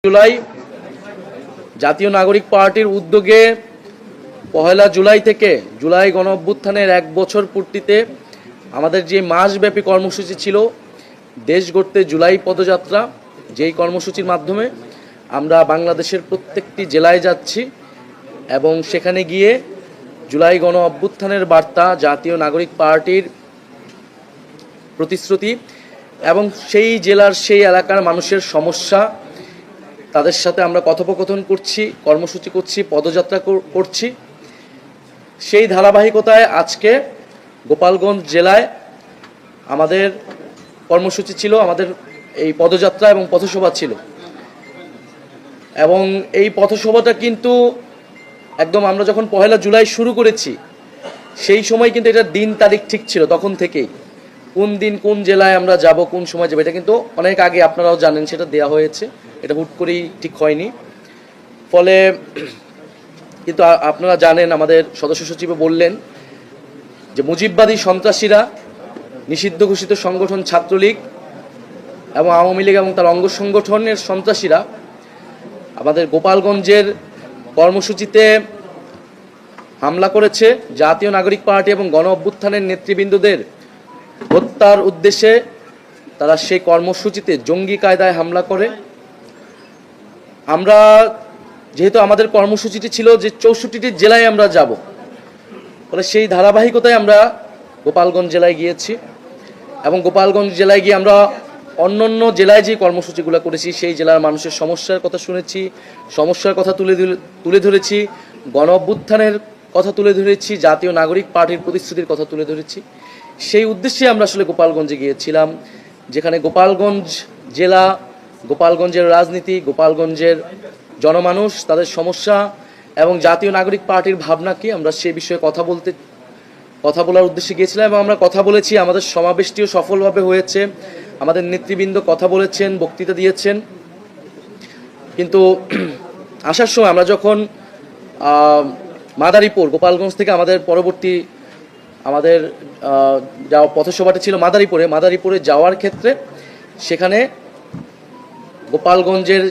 জুলাই জাতীয় নাগরিক পার্টির উদ্যোগে পহেলা জুলাই থেকে জুলাই গণ অভ্যুত্থানের ১ বছর পূর্তিতে আমাদের যে মাসব্যাপী কর্মসূচি ছিল দেশ গড়তে জুলাই পদযাত্রা, যেই কর্মসূচির মাধ্যমে আমরা বাংলাদেশের প্রত্যেকটি জেলায় যাচ্ছি এবং সেখানে গিয়ে জুলাই গণ অভ্যুত্থানের বার্তা, জাতীয় নাগরিক পার্টির প্রতিশ্রুতি এবং সেই জেলার সেই এলাকার মানুষের সমস্যা, তাদের সাথে আমরা কথোপকথন করছি, কর্মসূচি করছি, পদযাত্রা করছি। সেই ধারাবাহিকতায় আজকে গোপালগঞ্জ জেলায় আমাদের কর্মসূচি ছিল, আমাদের এই পদযাত্রা এবং পথসভা ছিল। এবং এই পথসভাটা কিন্তু একদম আমরা যখন পহেলা জুলাই শুরু করেছি সেই সময় কিন্তু এটার দিন তারিখ ঠিক ছিল, তখন থেকেই কোন দিন কোন জেলায় আমরা যাব, কোন সময় যাবো, এটা কিন্তু অনেক আগে আপনারাও জানেন, সেটা দেয়া হয়েছে, এটা হুট করেই ঠিক হয়নি। ফলে কিন্তু আপনারা জানেন, আমাদের সদস্য সচিবও বললেন যে মুজিববাদী সন্ত্রাসীরা, নিষিদ্ধ ঘোষিত সংগঠন ছাত্রলীগ এবং আওয়ামী লীগ এবং তার অঙ্গ সংগঠনের সন্ত্রাসীরা আমাদের গোপালগঞ্জের কর্মসূচিতে হামলা করেছে। জাতীয় নাগরিক পার্টি এবং গণ অভ্যুত্থানের নেতৃবৃন্দদের হত্যার উদ্দেশ্যে তারা সেই কর্মসূচিতে জঙ্গি কায়দায় হামলা করে। আমরা যেহেতু আমাদের কর্মসূচিটি ছিল যে ৬৪টি জেলায় আমরা যাব, ফলে সেই ধারাবাহিকতায় আমরা গোপালগঞ্জ জেলায় গিয়েছি এবং গোপালগঞ্জ জেলায় গিয়ে আমরা অন্যান্য জেলায় যে কর্মসূচিগুলো করেছি সেই জেলার মানুষের সমস্যার কথা শুনেছি, সমস্যার কথা তুলে ধরেছি, গণ অভ্যুত্থানের কথা তুলে ধরেছি, জাতীয় নাগরিক পার্টির প্রতিশ্রুতির কথা তুলে ধরেছি। সেই উদ্দেশ্যে আমরা আসলে গোপালগঞ্জে গিয়েছিলাম, যেখানে গোপালগঞ্জ জেলা, গোপালগঞ্জের রাজনীতি, গোপালগঞ্জের জনমানুষ, তাদের সমস্যা এবং জাতীয় নাগরিক পার্টির ভাবনা কি, আমরা সে বিষয়ে কথা বলার উদ্দেশ্যে গিয়েছিলাম এবং আমরা কথা বলেছি। আমাদের সমাবেশটিও সফলভাবে হয়েছে, আমাদের নেতৃবৃন্দ কথা বলেছেন, বক্তৃতা দিয়েছেন। কিন্তু আসার সময় আমরা যখন মাদারীপুর, গোপালগঞ্জ থেকে আমাদের পরবর্তী যাওয়া পথসভাটি ছিল মাদারীপুরে যাওয়ার ক্ষেত্রে সেখানে গোপালগঞ্জের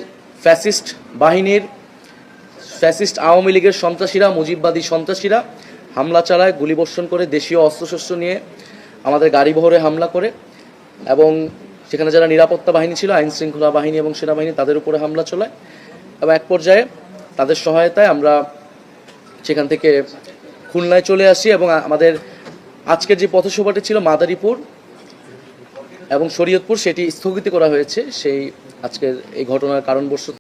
ফ্যাসিস্ট আওয়ামী লীগের সন্ত্রাসীরা, মুজিববাদী সন্ত্রাসীরা হামলা চালায়, গুলিবর্ষণ করে, দেশীয় অস্ত্রশস্ত্র নিয়ে আমাদের গাড়িবহরে হামলা করে এবং সেখানে যারা নিরাপত্তা বাহিনী ছিল, আইন শৃঙ্খলা বাহিনী এবং সেনাবাহিনী, তাদের উপরে হামলা চালায় এবং এক পর্যায়ে তাদের সহায়তায় আমরা সেখান থেকে খুলনায় চলে আসি এবং আমাদের আজকের যে পথসভাটি ছিল মাদারীপুর এবং শরীয়তপুর, সেটি স্থগিত করা হয়েছে সেই আজকের এই ঘটনার কারণবশত।